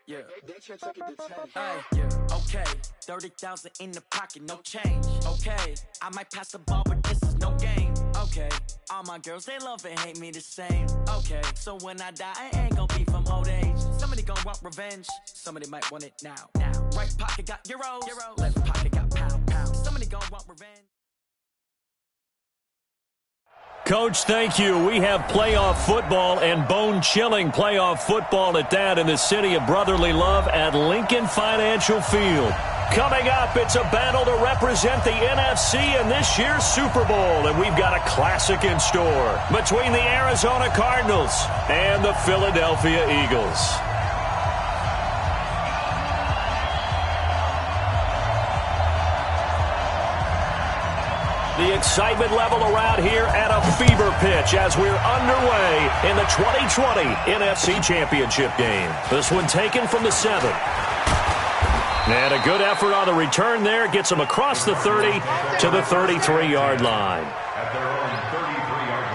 Yeah. Yeah. Okay. 30,000 in the pocket, no change. Okay. I might pass the ball, but this is no game. Okay. All my girls, they love and hate me the same. Okay. So when I die, I ain't gonna be from old age. Somebody gonna want revenge. Somebody might want it now. Right pocket got euros. Left pocket got pound. Somebody gonna want revenge. Coach, thank you. We have playoff football and bone-chilling playoff football at that in the city of brotherly love at Lincoln Financial Field. Coming up, it's a battle to represent the NFC in this year's Super Bowl, and we've got a classic in store between the Arizona Cardinals and the Philadelphia Eagles. The excitement level around here at a fever pitch as we're underway in the 2020 NFC Championship game. This one taken from the 7. And a good effort on the return there. Gets them across the 30 to the 33-yard line. At their own 33-yard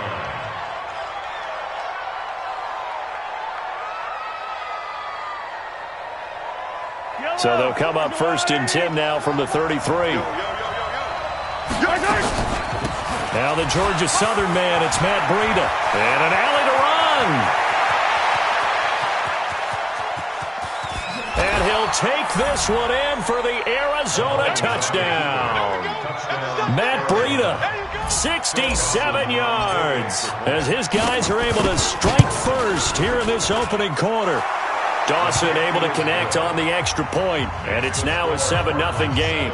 line. So they'll come up first and 10 now from the 33. Now the Georgia Southern man, it's Matt Breida. And an alley to run. And he'll take this one in for the Arizona touchdown. Matt Breida, 67 yards. As his guys are able to strike first here in this opening quarter. Dawson able to connect on the extra point. And it's now a 7-0 game.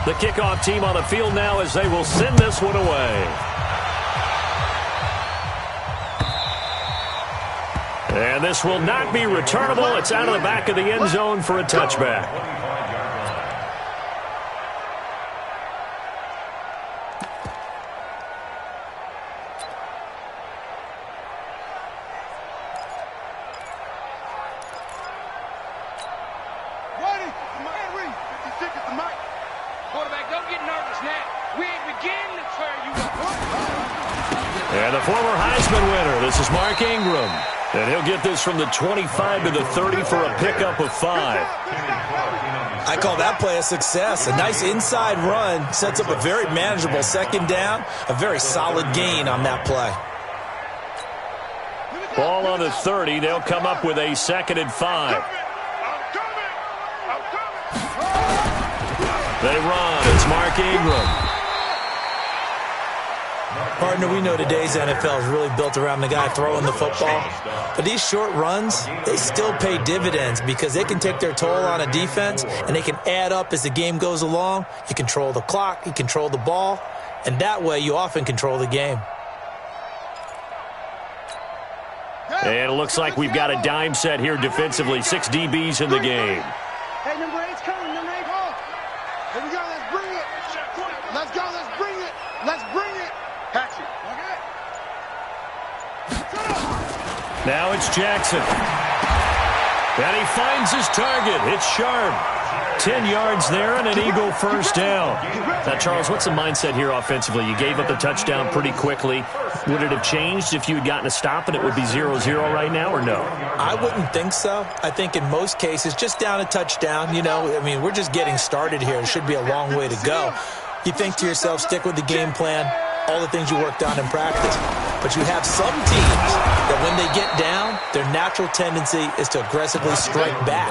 The kickoff team on the field now as they will send this one away. And this will not be returnable. It's out of the back of the end zone for a touchback. And the former Heisman winner, this is Mark Ingram. And he'll get this from the 25 to the 30 for a pickup of 5. I call that play a success. A nice inside run sets up a very manageable second down. A very solid gain on that play. Ball on the 30. They'll come up with a 2nd and 5. They run. It's Mark Ingram. Partner, we know today's NFL is really built around the guy throwing the football. But these short runs, they still pay dividends because they can take their toll on a defense and they can add up as the game goes along. You control the clock, you control the ball, and that way you often control the game. And it looks like we've got a dime set here defensively. 6 DBs in the game. Hey, number 8's coming. Number 8 ball. Here we go. Let's bring it. Let's go. Let's bring it. Let's bring it. Catch it. Okay. Now it's Jackson. And he finds his target. It's sharp. 10 yards there and an Eagle first down. Now, Charles, what's the mindset here offensively? You gave up the touchdown pretty quickly. Would it have changed if you had gotten a stop and it would be 0-0 right now, or no? I wouldn't think so. I think in most cases, just down a touchdown, we're just getting started here. It should be a long way to go. You think to yourself, stick with the game plan, all the things you worked on in practice. But you have some teams that when they get down, their natural tendency is to aggressively strike back.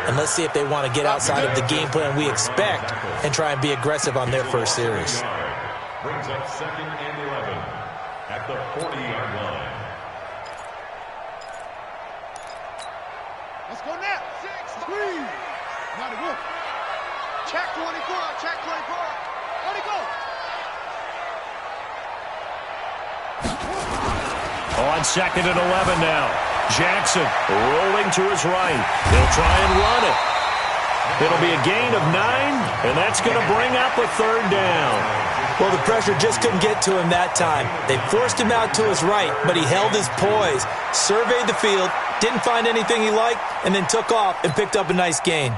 And let's see if they want to get outside of the game plan we expect and try and be aggressive on their first series. Brings up 2nd and 11 at the 40-yard line. Let's go now. 6, 3. Now to work. Check 24. Check 24. Let it go. On 2nd and 11 now. Jackson rolling to his right. They'll try and run it. It'll be a gain of 9, and that's going to bring up a 3rd down. Well, the pressure just couldn't get to him that time. They forced him out to his right, but he held his poise, surveyed the field, didn't find anything he liked, and then took off and picked up a nice gain.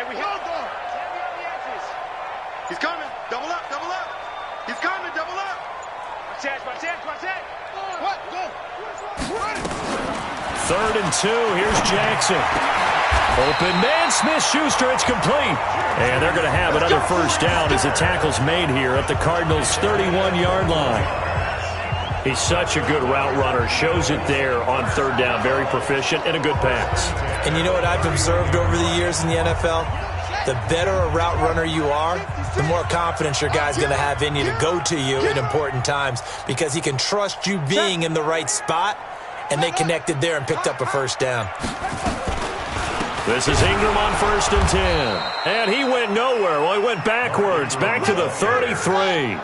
we held on. He's coming. Double up, double up. He's coming, double up. Watch that. What? Go. Run. 3rd and 2. Here's Jackson. Open man, Smith-Schuster. It's complete. And they're going to have another first down as the tackle's made here at the Cardinals' 31-yard line. He's such a good route runner. Shows it there on 3rd down. Very proficient and a good pass. And you know what I've observed over the years in the NFL? The better a route runner you are, the more confidence your guy's going to have in you to go to you in important times because he can trust you being in the right spot, and they connected there and picked up a first down. This is Ingram on 1st and 10. And he went nowhere. Well, he went backwards, back to the 33.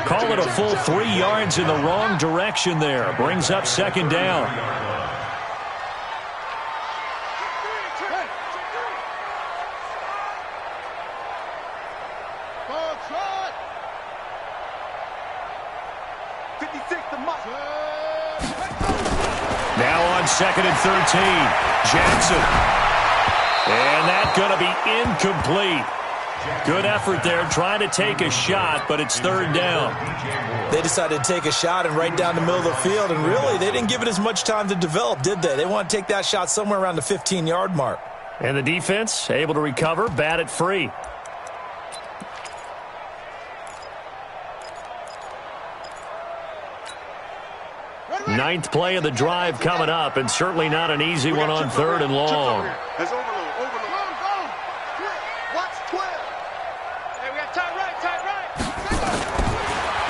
Call it a full 3 yards in the wrong direction there. Brings up 2nd down. Now on 2nd and 13. Jackson. And that's going to be incomplete. Good effort there, trying to take a shot, but it's 3rd down. They decided to take a shot and right down the middle of the field, and really, they didn't give it as much time to develop, did they? They want to take that shot somewhere around the 15-yard mark. And the defense able to recover, bat it free. Ninth play of the drive coming up, and certainly not an easy one on 3rd and long.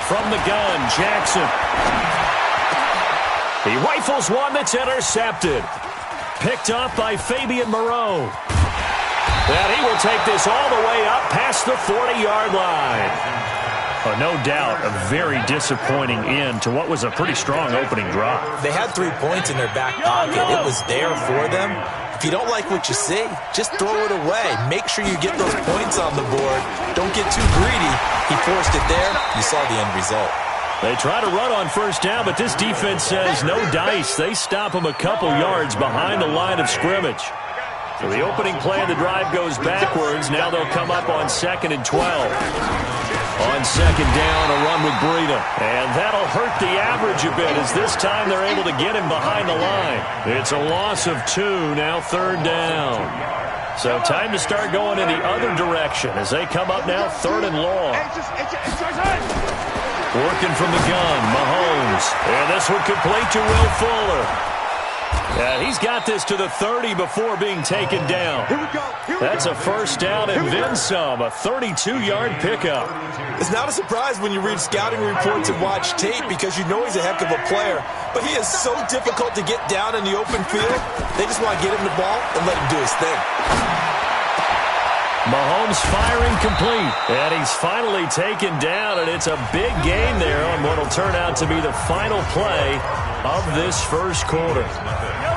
From the gun, Jackson. He rifles one that's intercepted. Picked up by Fabian Moreau. And he will take this all the way up past the 40-yard line. No doubt a very disappointing end to what was a pretty strong opening drive. They had 3 points in their back pocket. It was there for them. If you don't like what you see, just throw it away. Make sure you get those points on the board. Don't get too greedy. He forced it there. You saw the end result. They try to run on 1st down, but this defense says no dice. They stop him a couple yards behind the line of scrimmage. So the opening play of the drive goes backwards. Now they'll come up on 2nd and 12. On 2nd down, a run with Breida. And that'll hurt the average a bit as this time they're able to get him behind the line. It's a loss of 2, now 3rd down. So time to start going in the other direction as they come up now 3rd and long. Working from the gun, Mahomes. And this one complete to Will Fuller. And he's got this to the 30 before being taken down. That's a first down and then some, a 32-yard pickup. It's not a surprise when you read scouting reports and watch tape because you know he's a heck of a player. But he is so difficult to get down in the open field. They just want to get him the ball and let him do his thing. Mahomes firing complete, and he's finally taken down, and it's a big gain there on what will turn out to be the final play of this first quarter.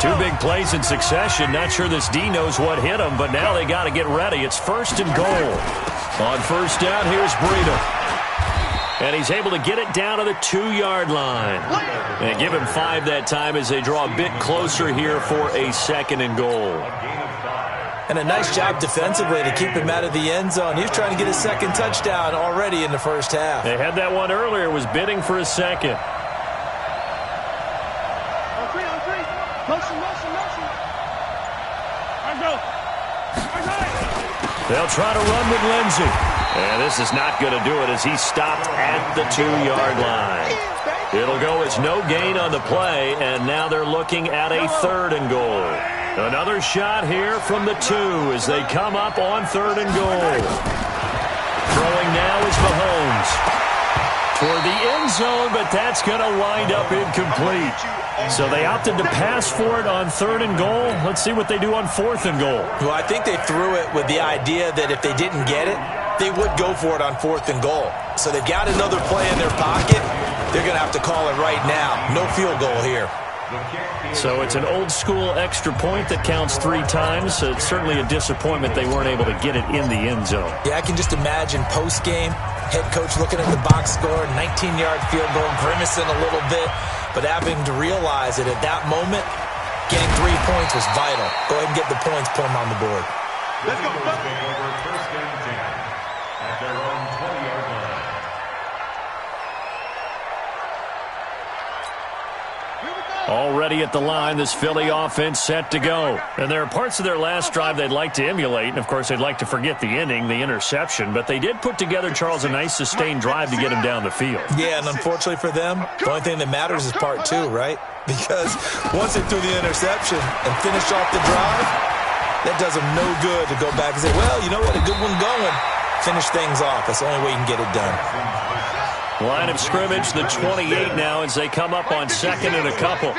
2 big plays in succession. Not sure this D knows what hit him, but now they got to get ready. It's 1st and goal. On 1st down, here's Breida. And he's able to get it down to the 2-yard line. And give him 5 that time as they draw a bit closer here for a 2nd and goal. And a nice job defensively to keep him out of the end zone. He was trying to get his 2nd touchdown already in the first half. They had that one earlier, was bidding for a 2nd. Motion. They'll try to run with Lindsey. And this is not going to do it as he's stopped at the 2-yard line. It'll go as no gain on the play, and now they're looking at a 3rd and goal. Another shot here from the 2 as they come up on 3rd and goal. Throwing now is Mahomes. Toward the end zone, but that's going to wind up incomplete. So they opted to pass for it on 3rd and goal. Let's see what they do on 4th and goal. Well, I think they threw it with the idea that if they didn't get it, they would go for it on 4th and goal. So they've got another play in their pocket. They're going to have to call it right now. No field goal here. So it's an old-school extra point that counts 3 times. So it's certainly a disappointment they weren't able to get it in the end zone. Yeah, I can just imagine post-game, head coach looking at the box score, 19-yard field goal, grimacing a little bit, but having to realize that at that moment, getting 3 points was vital. Go ahead and get the points, put them on the board. Let's go. Take over first and 10 at their own 20-yard line. Already at the line, this Philly offense set to go. And there are parts of their last drive they'd like to emulate. And, of course, they'd like to forget the inning, the interception. But they did put together, Charles, a nice sustained drive to get him down the field. Yeah, and unfortunately for them, the only thing that matters is part two, right? Because once they threw the interception and finished off the drive, that does them no good to go back and say, well, you know what, a good one going. Finish things off. That's the only way you can get it done. Line of scrimmage, the 28 now as they come up on second and a couple.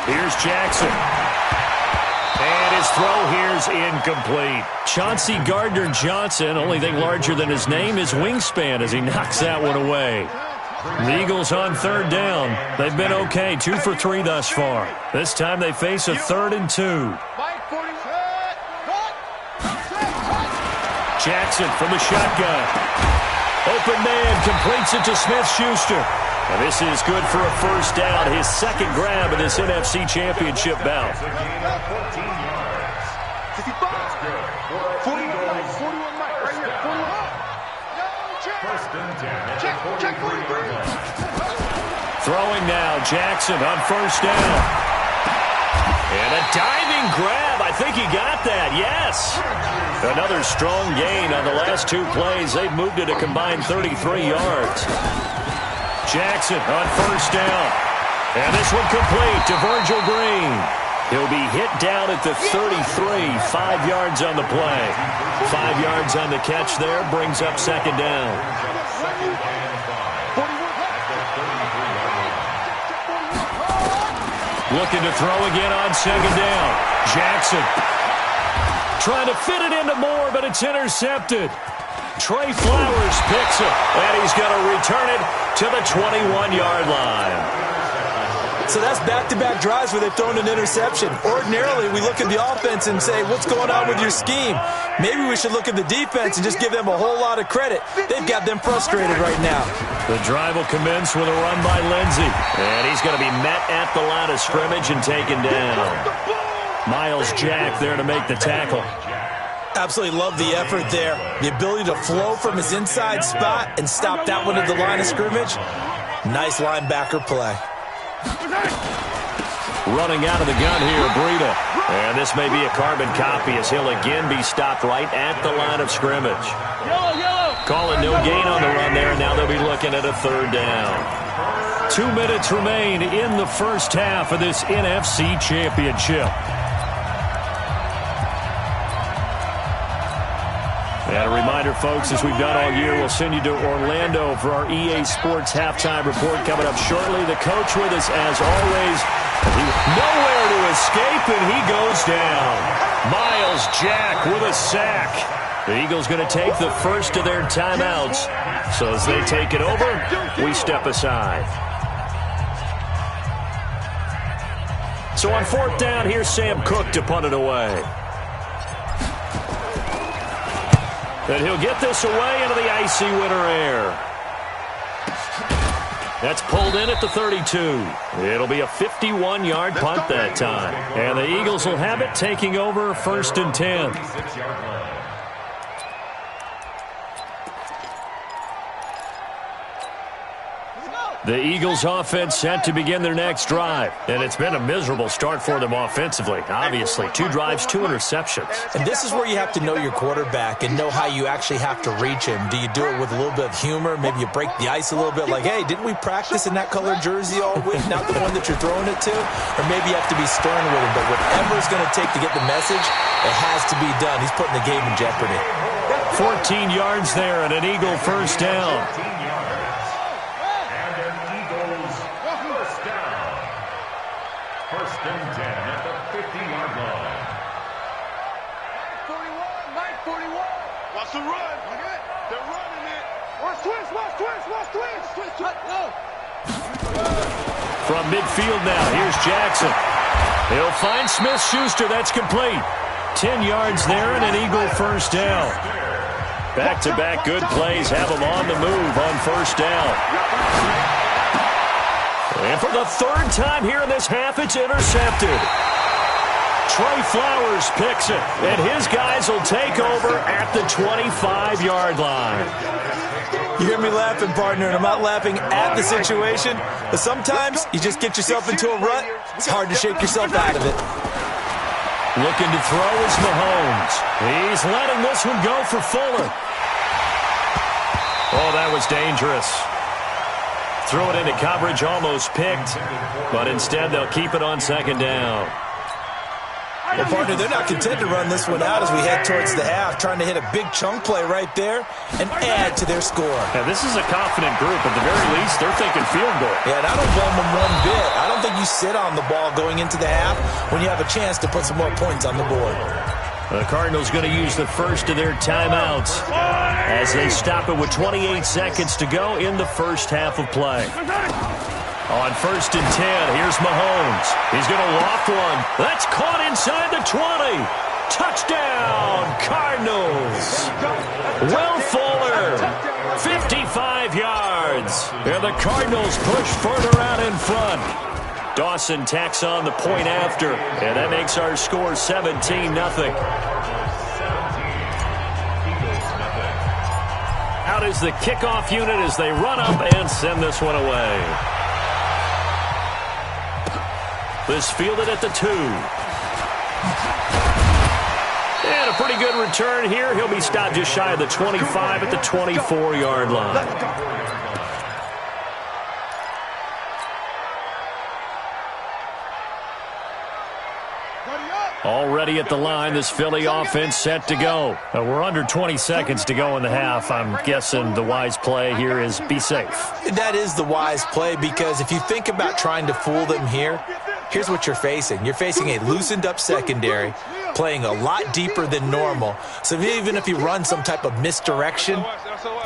Here's Jackson. And his throw here's incomplete. Chauncey Gardner-Johnson, only thing larger than his name is wingspan as he knocks that one away. The Eagles on third down. They've been okay, 2 for 3 thus far. This time they face a 3rd and 2. Jackson from the shotgun. Open man completes it to Smith-Schuster. And this is good for a first down, his second grab in this NFC Championship bout. 41 Mike, right here. 41. First and 10 at the 43-yard line. Throwing now, Jackson on first down. And a diving grab. I think he got that, yes. Another strong gain on the last 2 plays. They've moved it a combined 33 yards. Jackson on first down. And this one complete to Virgil Green. He'll be hit down at the 33, 5 yards on the play. 5 yards on the catch there, brings up second down. Looking to throw again on second down. Jackson trying to fit it into Moore, but it's intercepted. Trey Flowers picks it, and he's going to return it to the 21-yard line. So that's back-to-back drives where they've thrown an interception. Ordinarily, we look at the offense and say, what's going on with your scheme? Maybe we should look at the defense and just give them a whole lot of credit. They've got them frustrated right now. The drive will commence with a run by Lindsey. And he's going to be met at the line of scrimmage and taken down. Miles Jack there to make the tackle. Absolutely love the effort there. The ability to flow from his inside spot and stop that one at the line of scrimmage. Nice linebacker play. Running out of the gun here, Breida. And this may be a carbon copy as he'll again be stopped right at the line of scrimmage. Calling no gain on the run there, and now they'll be looking at a third down. 2 minutes remain in the first half of this NFC Championship. And a reminder, folks, as we've done all year, we'll send you to Orlando for our EA Sports halftime report coming up shortly. The coach with us, as always. Nowhere to escape, and he goes down. Miles Jack with a sack. The Eagles going to take the first of their timeouts. So as they take it over, we step aside. So on fourth down, here's Sam Cook to punt it away. And he'll get this away into the icy winter air. That's pulled in at the 32. It'll be a 51-yard punt that time. And the Eagles will have it, taking over first and 10. The Eagles offense set to begin their next drive. And it's been a miserable start for them offensively. Obviously, 2 drives, 2 interceptions. And this is where you have to know your quarterback and know how you actually have to reach him. Do you do it with a little bit of humor? Maybe you break the ice a little bit like, hey, didn't we practice in that colored jersey all week? Not the one that you're throwing it to? Or maybe you have to be stern with him. But whatever it's going to take to get the message, it has to be done. He's putting the game in jeopardy. 14 yards there and an Eagle first down. First and 10 at the 50-yard line. Mike 41. Watch the run. They're running it. Watch twist. From midfield now, here's Jackson. He'll find Smith-Schuster. That's complete. 10 yards there and an Eagle first down. Back-to-back good plays have them on the move on first down. And for the third time here in this half, it's intercepted. Trey Flowers picks it, and his guys will take over at the 25-yard line. You hear me laughing, partner, and I'm not laughing at the situation, but sometimes you just get yourself into a rut. It's hard to shake yourself out of it. Looking to throw is Mahomes. He's letting this one go for Fuller. Oh, that was dangerous. Threw it into coverage, almost picked, but instead they'll keep it on second down. Well, partner, they're not content to run this one out as we head towards the half, trying to hit a big chunk play right there and add to their score. Yeah, this is a confident group. At the very least, they're thinking field goal. Yeah, and I don't blame them one bit. I don't think you sit on the ball going into the half when you have a chance to put some more points on the board. The Cardinals going to use the first of their timeouts as they stop it with 28 seconds to go in the first half of play. On 1st and 10, here's Mahomes. He's going to loft one. That's caught inside the 20. Touchdown, Cardinals. Will Fuller, 55 yards. And the Cardinals push further out in front. Dawson tacks on the point after, and that makes our score 17-0. Out is the kickoff unit as they run up and send this one away. This fielded at the 2. And a pretty good return here. He'll be stopped just shy of the 25 at the 24-yard line. Already at the line, this Philly offense set to go. We're under 20 seconds to go in the half. I'm guessing the wise play here is be safe. That is the wise play because if you think about trying to fool them here, here's what you're facing. You're facing a loosened-up secondary, playing a lot deeper than normal. So even if you run some type of misdirection,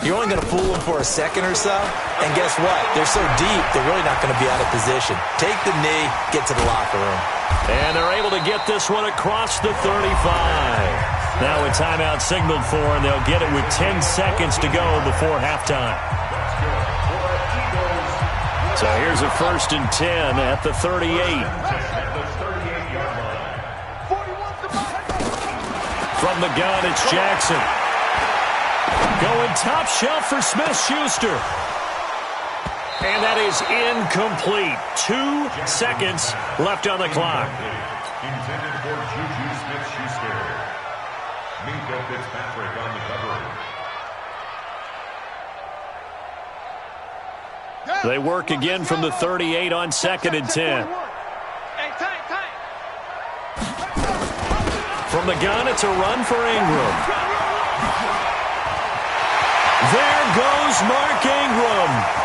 you're only going to fool them for a second or so. And guess what? They're so deep, they're really not going to be out of position. Take the knee, get to the locker room. And they're able to get this one across the 35. Now a timeout signaled for, and they'll get it with 10 seconds to go before halftime. So here's a 1st and 10 at the 38. From the gun, it's Jackson. Going top shelf for Smith-Schuster. And that is incomplete. 2 seconds left on the clock. Intended for Juju Smith-Schuster. Minka Fitzpatrick on the coverage. They work again from the 38 on 2nd and 10. From the gun, it's a run for Ingram. There goes Mark Ingram.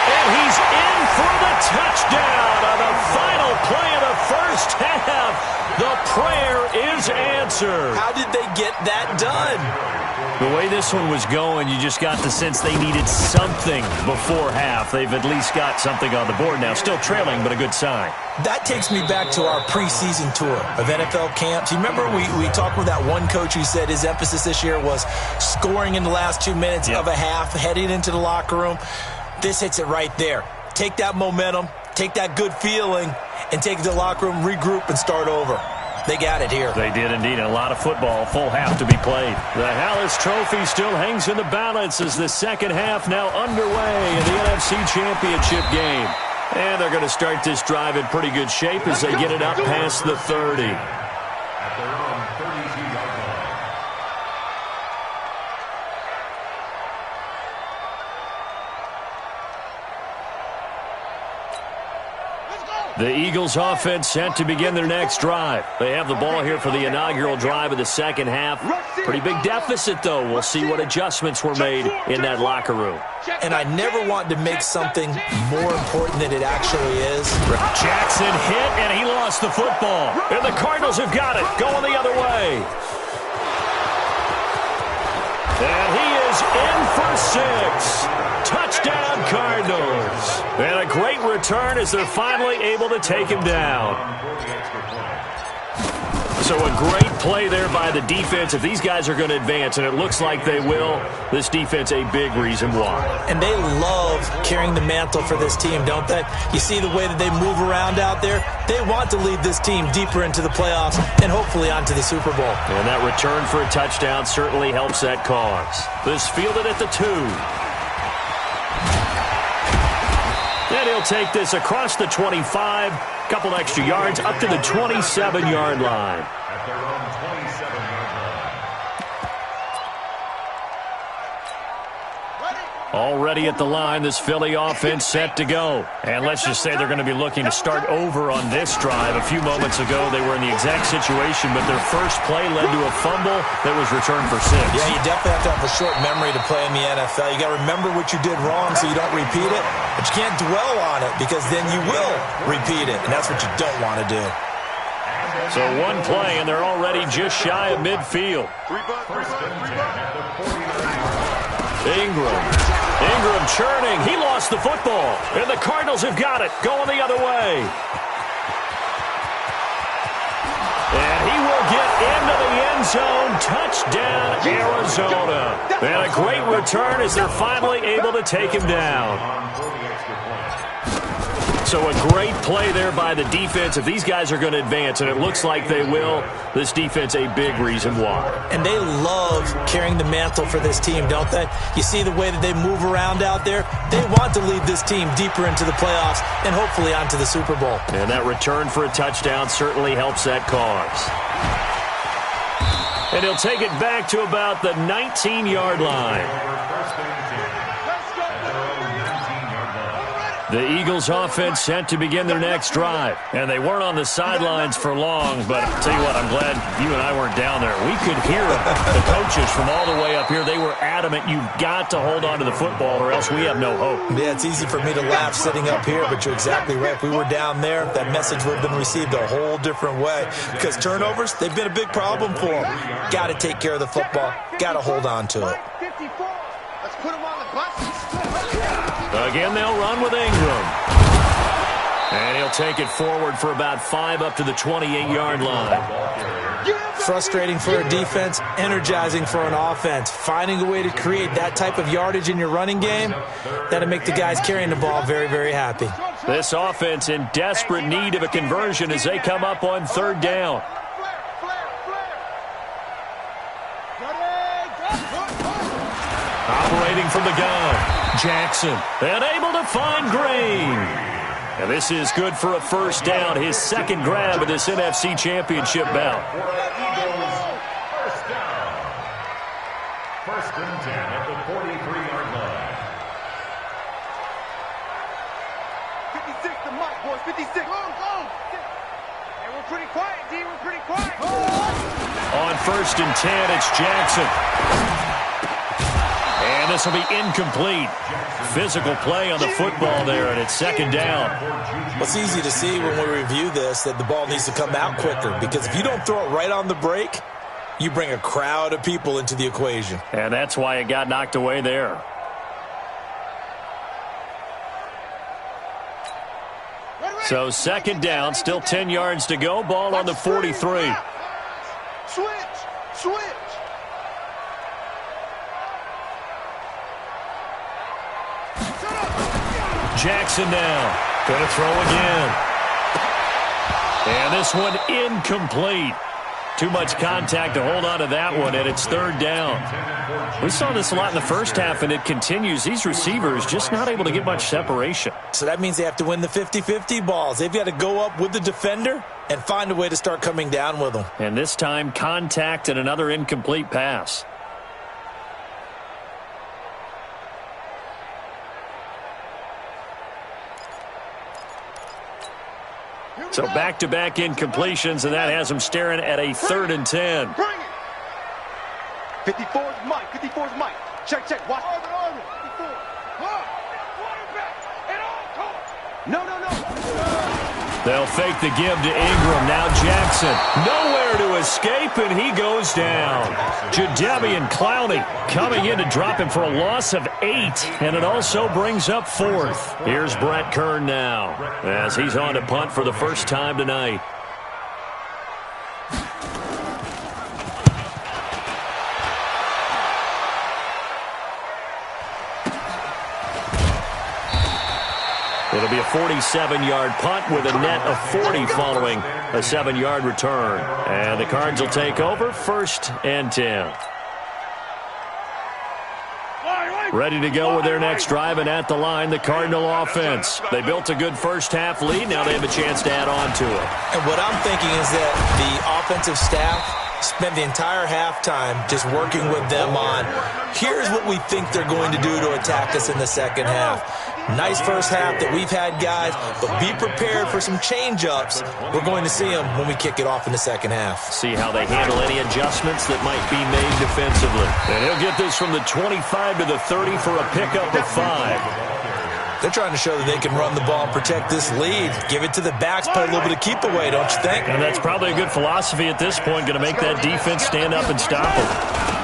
And he's in for the touchdown on the final play of the first half. The prayer is answered. How did they get that done? The way this one was going, you just got the sense they needed something before half. They've at least got something on the board now. Still trailing, but a good sign. That takes me back to our preseason tour of NFL camps. You remember we talked with that one coach who said his emphasis this year was scoring in the last 2 minutes of a half, heading into the locker room. This hits it right there. Take that momentum, take that good feeling, and take it to the locker room, regroup, and start over. They got it here. They did indeed. A lot of football, full half to be played. The Hallis Trophy still hangs in the balance as the second half now underway in the NFC Championship game. And they're going to start this drive in pretty good shape as they get it up past the 30. At their own 32-yard line. The Eagles offense set to begin their next drive. They have the ball here for the inaugural drive of the second half. Pretty big deficit, though. We'll see what adjustments were made in that locker room. And I never want to make something more important than it actually is. Jackson hit, and he lost the football. And the Cardinals have got it, going the other way. And he is in for 6. Touchdown, Cardinals. And a great return as they're finally able to take him down. So a great play there by the defense. If these guys are going to advance, and it looks like they will, this defense a big reason why. And they love carrying the mantle for this team, don't they? You see the way that they move around out there? They want to lead this team deeper into the playoffs and hopefully onto the Super Bowl. And that return for a touchdown certainly helps that cause. This fielded at the 2. And he'll take this across the 25. Couple extra yards up to the 27-yard line. At their own 27-yard line. Already at the line, this Philly offense set to go. And let's just say they're going to be looking to start over on this drive. A few moments ago, they were in the exact situation, but their first play led to a fumble that was returned for 6. Yeah, you definitely have to have a short memory to play in the NFL. You got to remember what you did wrong so you don't repeat it, but you can't dwell on it because then you will repeat it, and that's what you don't want to do. So one play, and they're already just shy of midfield. Ingram churning. He lost the football. And the Cardinals have got it. Going the other way. And he will get into the end zone. Touchdown, Arizona. And a great return as they're finally able to take him down. So a great play there by the defense. If these guys are going to advance, and it looks like they will, this defense a big reason why. And they love carrying the mantle for this team, don't they? You see the way that they move around out there? They want to lead this team deeper into the playoffs and hopefully onto the Super Bowl. And that return for a touchdown certainly helps that cause. And he'll take it back to about the 19-yard line. The Eagles offense set to begin their next drive. And they weren't on the sidelines for long, but I'll tell you what, I'm glad you and I weren't down there. We could hear the coaches from all the way up here. They were adamant, you've got to hold on to the football or else we have no hope. Yeah, it's easy for me to laugh sitting up here, but you're exactly right. If we were down there, that message would have been received a whole different way. Because turnovers, they've been a big problem for them. Got to take care of the football. Got to hold on to it. 54. Let's put him on the bus. Again, they'll run with Ingram. And he'll take it forward for about 5 up to the 28-yard line. Frustrating for a defense, energizing for an offense. Finding a way to create that type of yardage in your running game, that'll make the guys carrying the ball very, very happy. This offense in desperate need of a conversion as they come up on 3rd down. Operating from the gun. Jackson, and able to find Green. And this is good for a first down, his second grab of this NFC Championship bout. First down. 1st and 10 at the 43-yard line. 56 to Mike, boys. 56. Go, go. Hey, we're pretty quiet, D. We're pretty quiet. On 1st and 10, it's Jackson. And this will be incomplete. Physical play on the football there, and it's 2nd down. Well, it's easy to see when we review this that the ball needs to come out quicker, because if you don't throw it right on the break, you bring a crowd of people into the equation. And that's why it got knocked away there. So 2nd down, still 10 yards to go. Ball on the 43. Switch. Jackson now. Going to throw again. And this one incomplete. Too much contact to hold on to that one, and it's 3rd down. We saw this a lot in the first half, and it continues. These receivers just not able to get much separation. So that means they have to win the 50-50 balls. They've got to go up with the defender and find a way to start coming down with them. And this time, contact and another incomplete pass. So back-to-back incompletions, and that has them staring at a 3rd and 10. Bring it. 54's Mike. 54's Mike. Check. Watch. Orbit. 54. No. They'll fake the give to Ingram. Now Jackson. Nowhere to escape, and he goes down. Jadeveon Clowney coming in to drop him for a loss of 8, and it also brings up 4th. Here's Brett Kern now as he's on to punt for the first time tonight. It'll be a 47-yard punt with a net of 40 following a 7-yard return. And the Cards will take over, 1st and 10. Ready to go with their next drive, and at the line, the Cardinal offense. They built a good first-half lead. Now they have a chance to add on to it. And what I'm thinking is that the offensive staff spent the entire halftime just working with them on, here's what we think they're going to do to attack us in the second half. Nice first half that we've had, guys, but be prepared for some change-ups. We're going to see them when we kick it off in the second half. See how they handle any adjustments that might be made defensively. And he'll get this from the 25 to the 30 for a pickup of 5. They're trying to show that they can run the ball and protect this lead. Give it to the backs, play a little bit of keep away, don't you think? And that's probably a good philosophy at this point, going to make that defense stand up and stop them.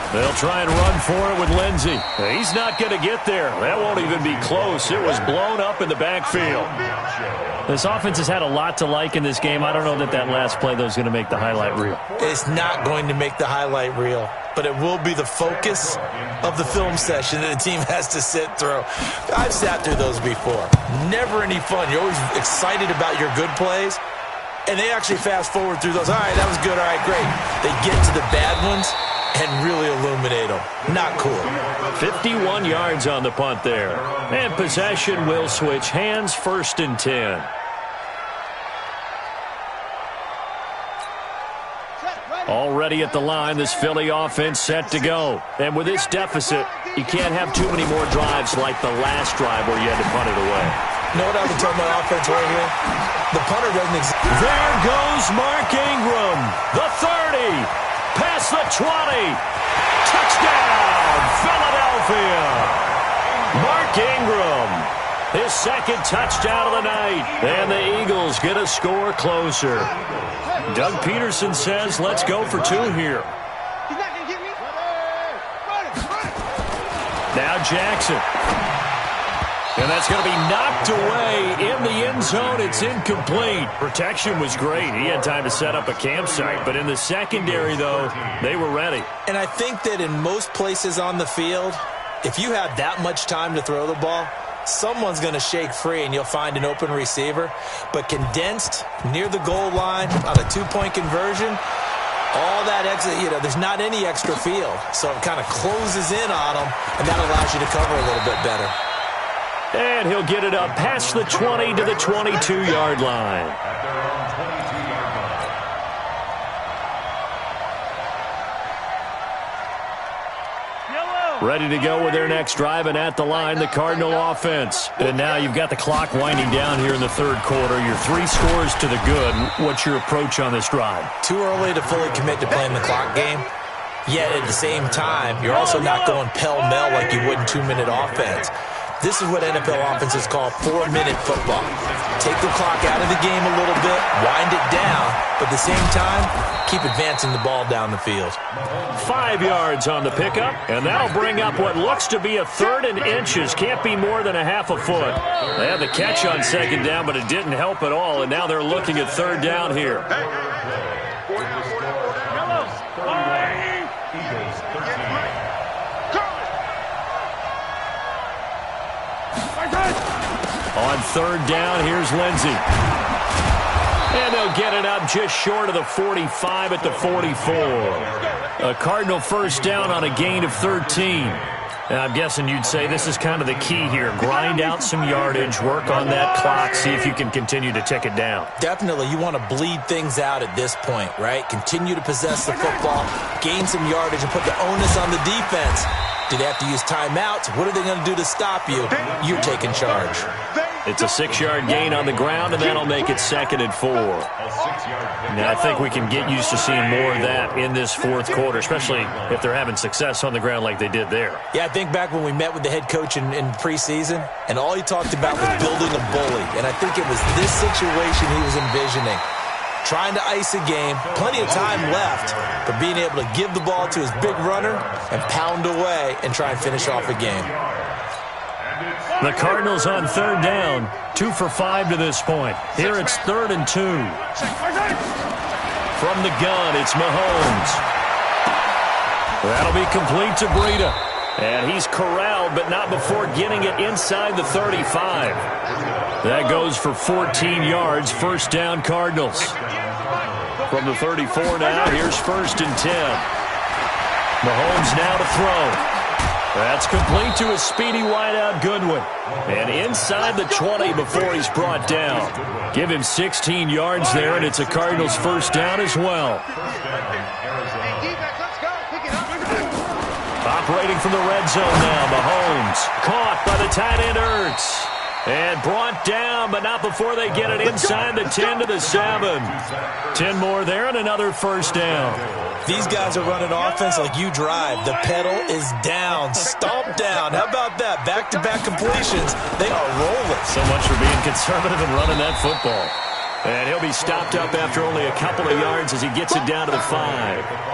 They'll try and run for it with Lindsey. He's not going to get there. That won't even be close. It was blown up in the backfield. This offense has had a lot to like in this game. I don't know that last play, though, is going to make the highlight reel. It's not going to make the highlight reel, but it will be the focus of the film session that the team has to sit through. I've sat through those before. Never any fun. You're always excited about your good plays, and they actually fast forward through those. All right, that was good. All right, great. They get to the bad ones and really illuminate them. Not cool. 51 yards on the punt there. And possession will switch hands, 1st and 10. Already at the line, this Philly offense set to go. And with this deficit, you can't have too many more drives like the last drive where you had to punt it away. You know what I would tell my offense right here? The punter doesn't exist. There goes Mark Ingram. The 30. Past the 20. Touchdown, Philadelphia. Mark Ingram. His 2nd touchdown of the night. And the Eagles get a score closer. Doug Peterson says, let's go for 2 here. He's not going to get me. Now Jackson. And that's going to be knocked away in the end zone. It's incomplete. Protection was great. He had time to set up a campsite. But in the secondary, though, they were ready. And I think that in most places on the field, if you have that much time to throw the ball, someone's going to shake free and you'll find an open receiver. But condensed near the goal line on a 2-point conversion, all that exit, there's not any extra field. So it kind of closes in on them, and that allows you to cover a little bit better. And he'll get it up past the 20 to the 22-yard line. Ready to go with their next drive, and at the line, the Cardinal offense. And now you've got the clock winding down here in the 3rd quarter. You're 3 scores to the good. What's your approach on this drive? Too early to fully commit to playing the clock game. Yet at the same time, you're also not going pell-mell like you would in 2-minute offense. This is what NFL offenses call 4-minute football. Take the clock out of the game a little bit, wind it down, but at the same time, keep advancing the ball down the field. 5 yards on the pickup, and that'll bring up what looks to be a 3rd and inches. Can't be more than a half a foot. They had the catch on 2nd down, but it didn't help at all, and now they're looking at 3rd down here. On 3rd down, here's Lindsey. And they'll get it up just short of the 45 at the 44. A Cardinal 1st down on a gain of 13. And I'm guessing you'd say this is kind of the key here. Grind out some yardage, work on that clock, see if you can continue to tick it down. Definitely. You want to bleed things out at this point, right? Continue to possess the football, gain some yardage, and put the onus on the defense. Do they have to use timeouts? What are they going to do to stop you? You're taking charge. It's a 6-yard gain on the ground, and that'll make it 2nd and 4. Now, I think we can get used to seeing more of that in this 4th quarter, especially if they're having success on the ground like they did there. Yeah, I think back when we met with the head coach in preseason, and all he talked about was building a bully. And I think it was this situation he was envisioning. Trying to ice a game, plenty of time left, but being able to give the ball to his big runner and pound away and try and finish off a game. The Cardinals on 3rd down, 2 for 5 to this point. Here it's 3rd and 2. From the gun, it's Mahomes. That'll be complete to Breida. And he's corralled, but not before getting it inside the 35. That goes for 14 yards, first down Cardinals. From the 34 now, here's 1st and 10. Mahomes now to throw. That's complete to a speedy wideout Goodwin. And inside the 20 before he's brought down. Give him 16 yards there, and it's a Cardinals first down as well. Operating from the red zone now, Mahomes. Caught by the tight end Ertz. And brought down, but not before they get it inside the 10 to the 7. 10 more there and another first down. These guys are running offense like you drive. The pedal is down, stomped down. How about that? Back-to-back completions. They are rolling. So much for being conservative and running that football. And he'll be stopped up after only a couple of yards as he gets it down to the 5.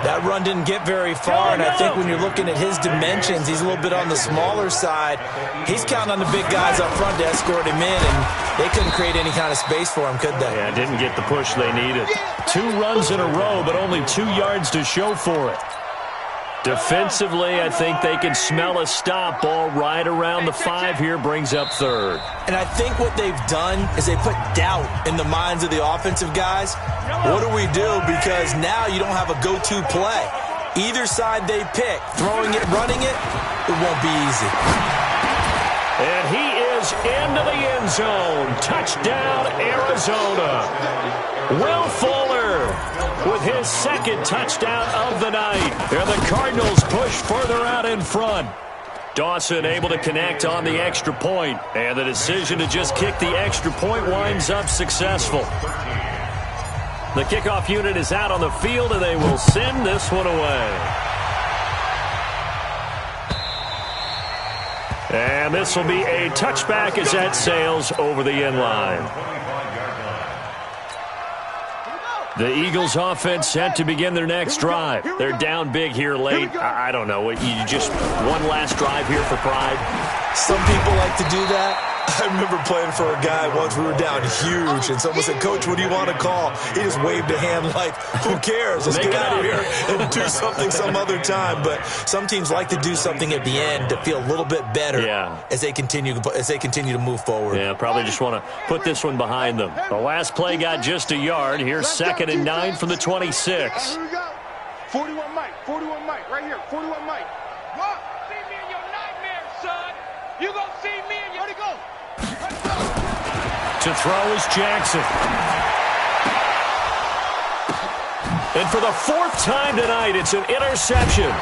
That run didn't get very far, and I think when you're looking at his dimensions, he's a little bit on the smaller side. He's counting on the big guys up front to escort him in, and they couldn't create any kind of space for him, could they? Yeah, didn't get the push they needed. 2 runs in a row, but only 2 yards to show for it. Defensively, I think they can smell a stop. Ball right around the 5 here, brings up 3rd. And I think what they've done is they put doubt in the minds of the offensive guys. What do we do? Because now you don't have a go-to play. Either side they pick, throwing it, running it, it won't be easy. And he is into the end zone. Touchdown, Arizona. Will Fuller with his 2nd touchdown of the night. And the Cardinals push further out in front. Dawson able to connect on the extra point. And the decision to just kick the extra point winds up successful. The kickoff unit is out on the field, and they will send this one away. And this will be a touchback as that sails over the end line. The Eagles offense set to begin their next drive. They're down big here late. I don't know. You just one last drive here for pride? Some people like to do that. I remember playing for a guy once. We were down huge, and someone said, "Coach, what do you want to call?" He just waved a hand like, who cares? Let's get out of here and do something some other time. But some teams like to do something at the end to feel a little bit better as they continue to move forward. Yeah, probably just want to put this one behind them. The last play got just a yard. Here's 2nd and 9 from the 26. Here we go. 41 Mike, right here, 41 Mike. What? See me in your nightmares, son. You gonna see me in your... Where'd he go? To throw is Jackson. And for the 4th time tonight, it's an interception.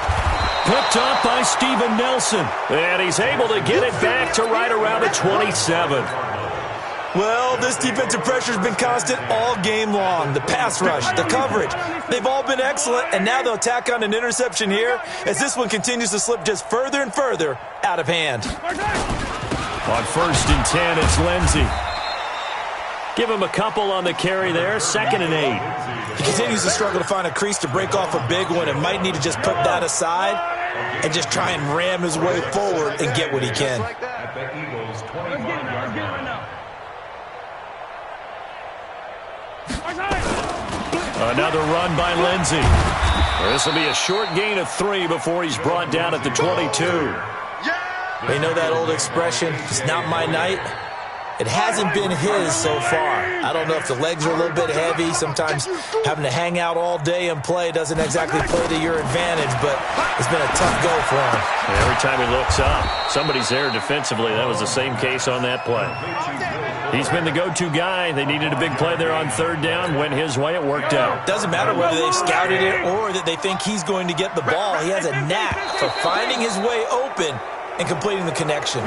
Picked up by Steven Nelson. And he's able to get it back to right around the 27. Well, this defensive pressure has been constant all game long. The pass rush, the coverage, they've all been excellent, and now they'll tack on an interception here as this one continues to slip just further and further out of hand. On 1st and 10, it's Lindsey. Give him a couple on the carry there, 2nd and 8. He continues to struggle to find a crease to break off a big one and might need to just put that aside and just try and ram his way forward and get what he can. Another run by Lindsey. This will be a short gain of 3 before he's brought down at the 22. They know that old expression, it's not my night. It hasn't been his so far. I don't know if the legs are a little bit heavy. Sometimes having to hang out all day and play doesn't exactly play to your advantage, but it's been a tough go for him. Every time he looks up, somebody's there defensively. That was the same case on that play. He's been the go-to guy. They needed a big play there on 3rd down. Went his way. It worked out. Doesn't matter whether they've scouted it or that they think he's going to get the ball. He has a knack for finding his way open and completing the connection.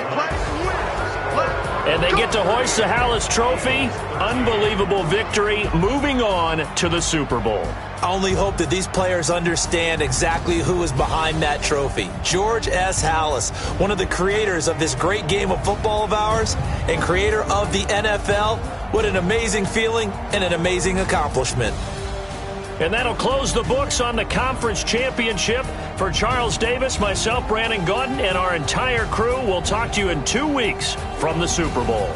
And they get to hoist the Hallis Trophy. Unbelievable victory. Moving on to the Super Bowl. I only hope that these players understand exactly who is behind that trophy. George S. Hallis, one of the creators of this great game of football of ours and creator of the NFL. What an amazing feeling and an amazing accomplishment. And that'll close the books on the conference championship. For Charles Davis, myself, Brandon Gaudin, and our entire crew, we'll talk to you in 2 weeks from the Super Bowl.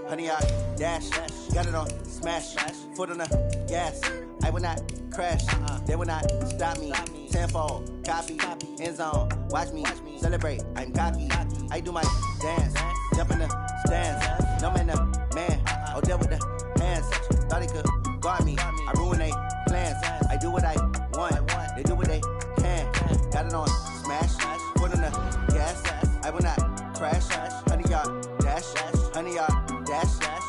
Honey, I dash, got it on smash, foot on the gas. I will not crash, they will not stop me. Tenfold, copy, end zone, watch me celebrate. I'm cocky, I do my dance, jump in the stands. No man, the man, oh deal with the hands. Thought he could guard me, I ruin they plans. I do what I want, they do what they can. Got it on smash, foot on the gas. I will not crash, honey, y'all dash, honey, y'all dash,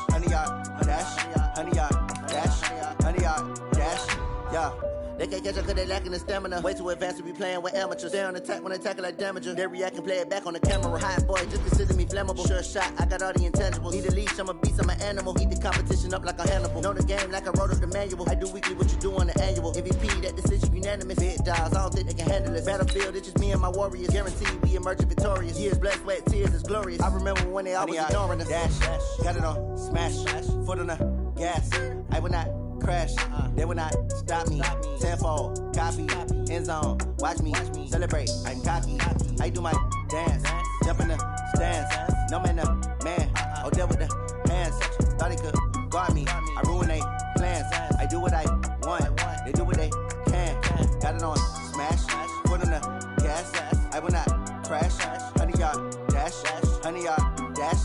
honey, y'all dash, honey, y'all dash, honey, y'all dash, yeah. They can't catch up cause they lacking the stamina. Way too advanced to be playing with amateurs. Stay on attack when they tackle like damager. They react and play it back on the camera. Hot boy, just consider me flammable. Sure shot, I got all the intangibles. Need a leash, I'm a beast, I'm an animal. Heat the competition up like a Hannibal. Know the game like I wrote up the manual. I do weekly what you do on the annual. MVP, that decision unanimous. Big dogs, I don't think they can handle it. Battlefield, it's just me and my warriors. Guaranteed we emerging victorious. Years, blood, sweat, tears, it's glorious. I remember when they always ignoring us. Dash, got it on smash, foot on the gas. I will not crash, they will not stop me. Tenfold, copy, end zone, watch me celebrate. I'm cocky, I do my dance, jump in the stands. No man, the man, oh deal with the hands. Thought he could guard me, I ruin they plans. I do what I want, they do what they can. Got it on smash, foot on the gas. I will not crash, honey, y'all dash, honey, y'all dash,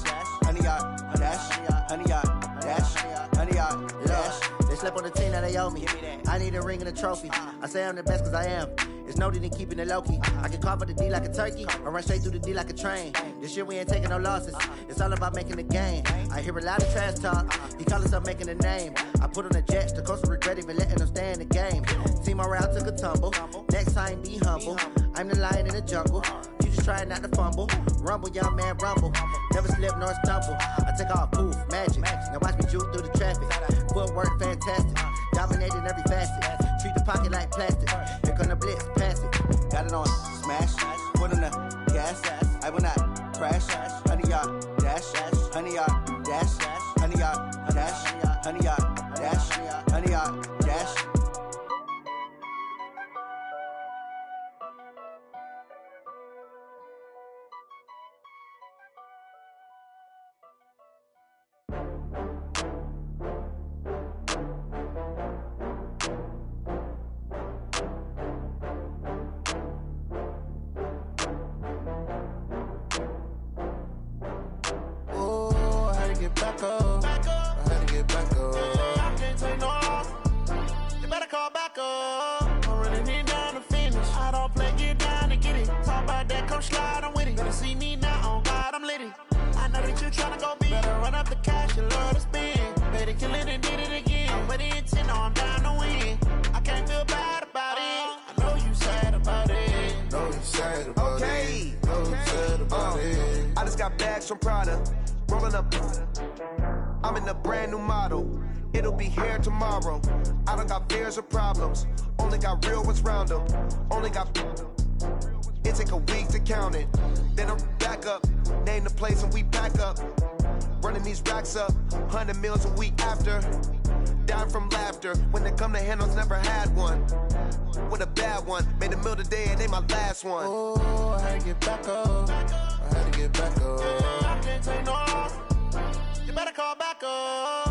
honey, y'all dash, honey, y'all dash, honey, y'all dash. They slept on the team that they owe me. I need a ring and a trophy. I say I'm the best cause I am. It's noted in keeping it low-key. I can carve up the D like a turkey or run straight through the D like a train. This year we ain't taking no losses. It's all about making the game. I hear a lot of trash talk. He call himself making a name. I put on the jets. The coach will regret even letting them stay in the game. Team morale took a tumble. Next time be humble. I'm the lion in the jungle. You just trying not to fumble. Rumble, young man, rumble. Never slip nor stumble. I take off, poof, magic. Now watch me juke through the traffic. Footwork fantastic. Dominating every facet. Treat the pocket like plastic. Here come the blitz, pass it. Got it on smash, foot on the gas. I will not crash. Honey, y'all dash, honey, y'all dash, honey, y'all dash, honey, y'all dash, honey, y'all dash. Back up. I had to get back up. I can't take no loss. You better call back up. I'm running it down to finish. I don't play, get down to get it. Talk about that, come slide, I'm with it. Better see me now, on God, I'm lit it. I know that you tryna go big. Better run up the cash, you love to spend. Better kill it and did it again. I'm with the intent, no, I'm down to win. I can't feel bad about it. I know you sad about it. Know you sad about it. Know you sad about it. I just got bags from Prada. Rolling up, I'm in a brand new model. It'll be here tomorrow. I don't got fears or problems. Only got real ones round them. Only got. It take a week to count it. Then I'm back up. Name the place and we pack up. Running these racks up. 100 meals a week after. Down from laughter. When they come to handles, never had one. With a bad one. Made a meal today and they my last one. Oh, I had to get back up. I had to get back up. I can't take no loss. You better call back up.